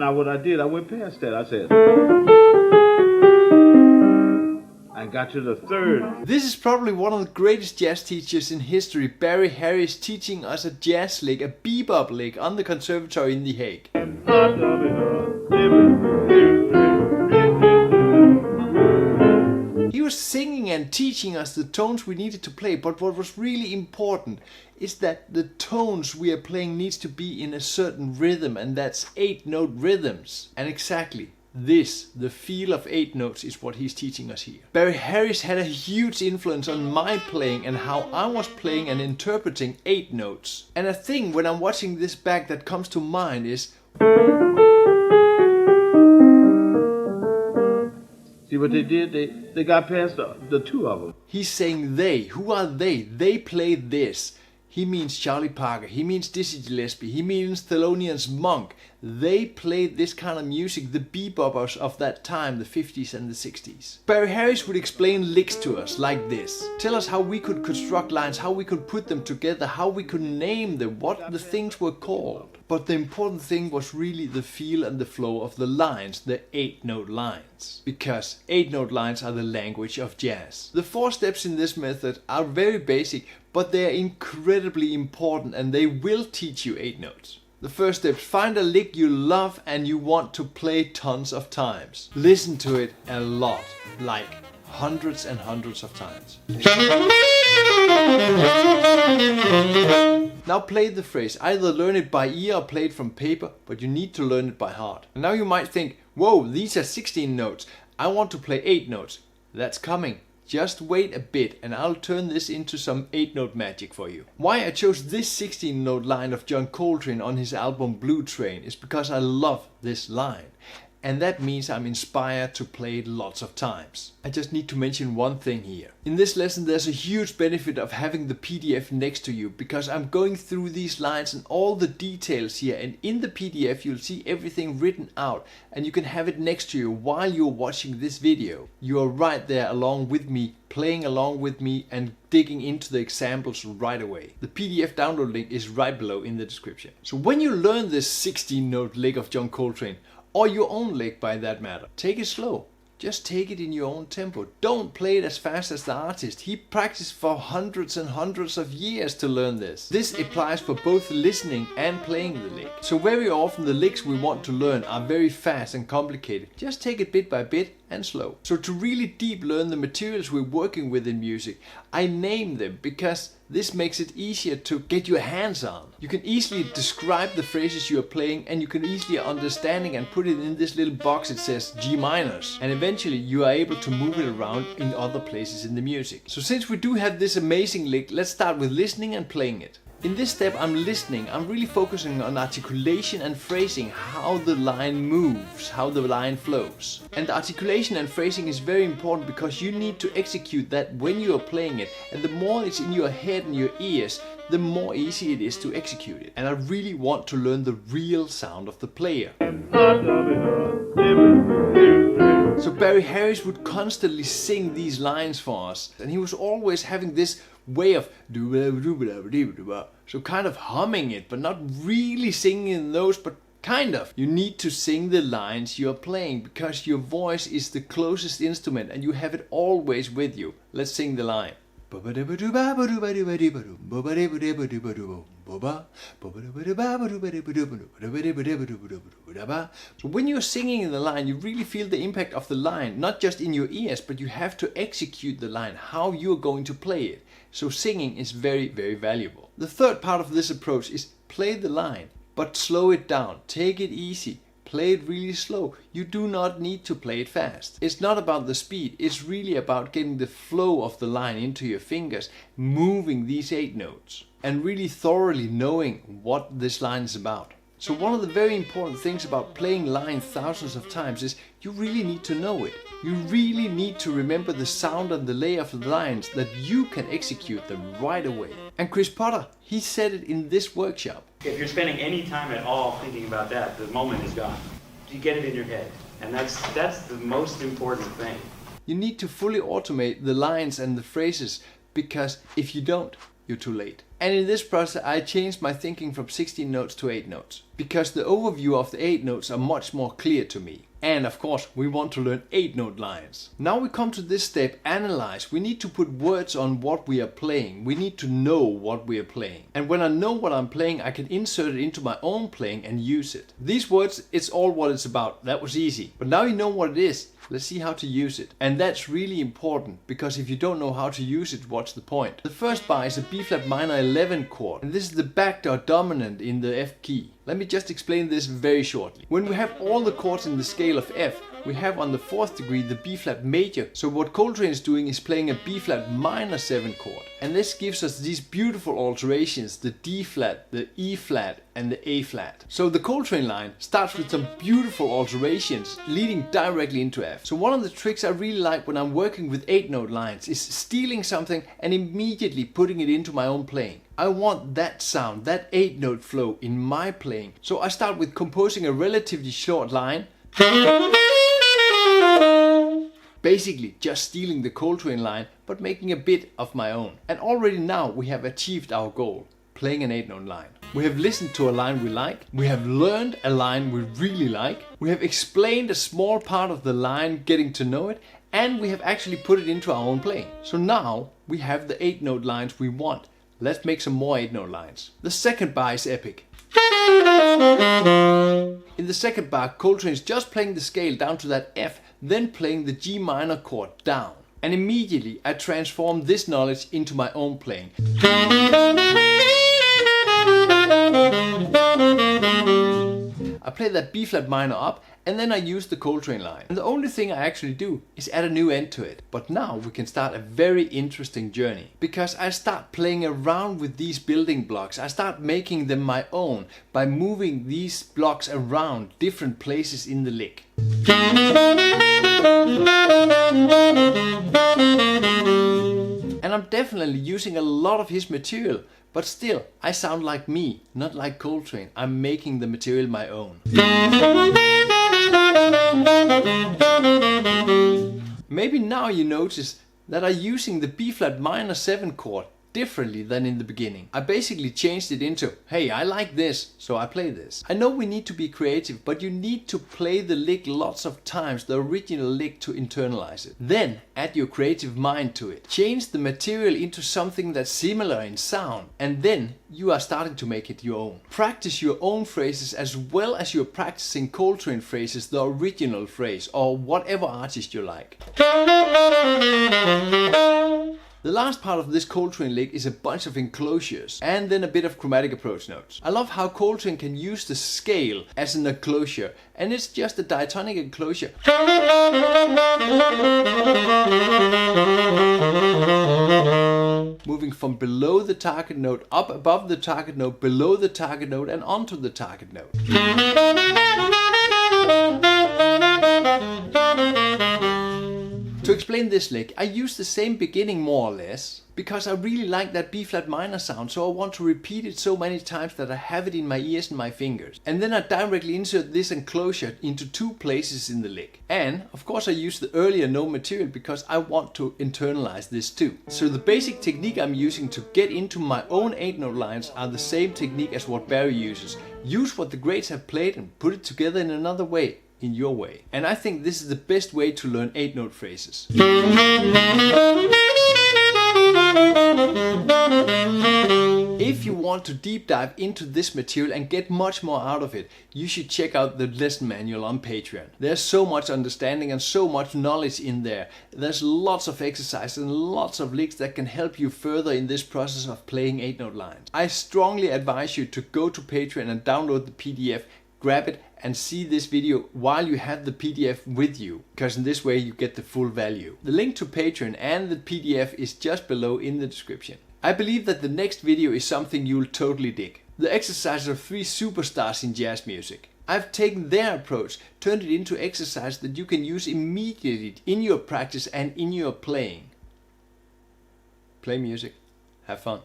Now what I did, I went past that. I said, I got to the third. This is probably one of the greatest jazz teachers in history, Barry Harris, teaching us a jazz lick, a bebop lick on the conservatory in The Hague. He was singing and teaching us the tones we needed to play, but what was really important is that the tones we are playing needs to be in a certain rhythm, and that's 8-note rhythms. And exactly this, the feel of 8 notes, is what he's teaching us here. Barry Harris had a huge influence on my playing and how I was playing and interpreting 8 notes. And a thing when I'm watching this back that comes to mind is, see what they did? They got past the two of them. He's saying they. Who are they? They play this. He means Charlie Parker, he means Dizzy Gillespie, he means Thelonious Monk. They played this kind of music, the beboppers of that time, the 50s and the 60s. Barry Harris would explain licks to us like this. Tell us how we could construct lines, how we could put them together, how we could name them, what the things were called. But the important thing was really the feel and the flow of the lines, the 8-note lines. Because 8-note lines are the language of jazz. The 4 steps in this method are very basic, but they are incredibly important and they will teach you 8 notes. The first step, find a lick you love and you want to play tons of times. Listen to it a lot, like hundreds and hundreds of times. Now play the phrase, either learn it by ear or play it from paper, but you need to learn it by heart. And now you might think, whoa, these are 16 notes, I want to play 8 notes. That's coming. Just wait a bit and I'll turn this into some 8-note magic for you. Why I chose this 16-note line of John Coltrane on his album Blue Train is because I love this line. And that means I'm inspired to play it lots of times. I just need to mention one thing here. In this lesson there's a huge benefit of having the PDF next to you, because I'm going through these lines and all the details here, and in the PDF you'll see everything written out and you can have it next to you while you're watching this video. You are right there along with me, playing along with me and digging into the examples right away. The PDF download link is right below in the description. So when you learn this 16-note lick of John Coltrane, or your own lick by that matter, take it slow. Just take it in your own tempo. Don't play it as fast as the artist. He practiced for hundreds and hundreds of years to learn this. This applies for both listening and playing the lick. So very often the licks we want to learn are very fast and complicated. Just take it bit by bit and slow. So to really deep learn the materials we're working with in music, I name them because this makes it easier to get your hands on. You can easily describe the phrases you are playing and you can easily understanding and put it in this little box that says G minors. And eventually you are able to move it around in other places in the music. So since we do have this amazing lick, let's start with listening and playing it. In this step I'm listening, I'm really focusing on articulation and phrasing, how the line moves, how the line flows. And the articulation and phrasing is very important because you need to execute that when you are playing it, and the more it's in your head and your ears, the more easy it is to execute it. And I really want to learn the real sound of the player. So Barry Harris would constantly sing these lines for us, and he was always having this way of so kind of humming it, but not really singing in those, but kind of. You need to sing the lines you're playing because your voice is the closest instrument and you have it always with you. Let's sing the line. So when you're singing in the line, you really feel the impact of the line, not just in your ears, but you have to execute the line, how you're going to play it. So singing is very, very valuable. The third part of this approach is play the line, but slow it down, take it easy. Play it really slow. You do not need to play it fast. It's not about the speed, it's really about getting the flow of the line into your fingers, moving these 8 notes, and really thoroughly knowing what this line is about. So one of the very important things about playing lines thousands of times is you really need to know it. You really need to remember the sound and the lay of the lines that you can execute them right away. And Chris Potter, he said it in this workshop. If you're spending any time at all thinking about that, the moment is gone. You get it in your head. And that's the most important thing. You need to fully automate the lines and the phrases, because if you don't, you're too late. And in this process I changed my thinking from 16 notes to 8 notes, because the overview of the 8 notes are much more clear to me. And of course we want to learn 8 note lines. Now we come to this step, analyze. We need to put words on what we are playing. We need to know what we are playing. And when I know what I'm playing, I can insert it into my own playing and use it. These words, it's all what it's about. That was easy. But now you know what it is. Let's see how to use it. And that's really important, because if you don't know how to use it, what's the point? The first bar is a B flat minor 11 chord, and this is the backdoor dominant in the F key. Let me just explain this very shortly. When we have all the chords in the scale of F, we have on the 4th degree the B flat major. So what Coltrane is doing is playing a B flat minor 7 chord. And this gives us these beautiful alterations, the D flat, the E flat and the A flat. So the Coltrane line starts with some beautiful alterations leading directly into F. So one of the tricks I really like when I'm working with 8 note lines is stealing something and immediately putting it into my own playing. I want that sound, that 8 note flow in my playing. So I start with composing a relatively short line. Basically just stealing the Coltrane line, but making a bit of my own. And already now we have achieved our goal, playing an 8 note line. We have listened to a line we like, we have learned a line we really like, we have explained a small part of the line, getting to know it, and we have actually put it into our own playing. So now we have the 8 note lines we want. Let's make some more 8 note lines. The second bar is epic. In the second bar, Coltrane is just playing the scale down to that F, then playing the G minor chord down. And immediately I transform this knowledge into my own playing. I play that B flat minor up, and then I use the Coltrane line. And the only thing I actually do is add a new end to it. But now we can start a very interesting journey, because I start playing around with these building blocks. I start making them my own by moving these blocks around different places in the lick. And I'm definitely using a lot of his material. But still, I sound like me, not like Coltrane. I'm making the material my own. Maybe now you notice that I'm using the B flat minor 7 chord differently than in the beginning. I basically changed it into, hey, I like this, so I play this. I know we need to be creative, but you need to play the lick lots of times, the original lick, to internalize it. Then add your creative mind to it. Change the material into something that's similar in sound, and then you are starting to make it your own. Practice your own phrases as well as you're practicing Coltrane phrases, the original phrase, or whatever artist you like. The last part of this Coltrane lick is a bunch of enclosures and then a bit of chromatic approach notes. I love how Coltrane can use the scale as an enclosure, and it's just a diatonic enclosure. Moving from below the target note, up above the target note, below the target note and onto the target note. To explain this lick, I use the same beginning more or less, because I really like that B flat minor sound, so I want to repeat it so many times that I have it in my ears and my fingers. And then I directly insert this enclosure into 2 places in the lick. And of course I use the earlier known material because I want to internalize this too. So the basic technique I'm using to get into my own 8 note lines are the same technique as what Barry uses. Use what the greats have played and put it together in another way. In your way. And I think this is the best way to learn 8 note phrases. If you want to deep dive into this material and get much more out of it, you should check out the lesson manual on Patreon. There's so much understanding and so much knowledge in there. There's lots of exercises and lots of licks that can help you further in this process of playing 8 note lines. I strongly advise you to go to Patreon and download the PDF, grab it and see this video while you have the PDF with you, because in this way you get the full value. The link to Patreon and the PDF is just below in the description. I believe that the next video is something you'll totally dig. The exercises of 3 superstars in jazz music. I've taken their approach, turned it into exercise that you can use immediately in your practice and in your playing. Play music, have fun.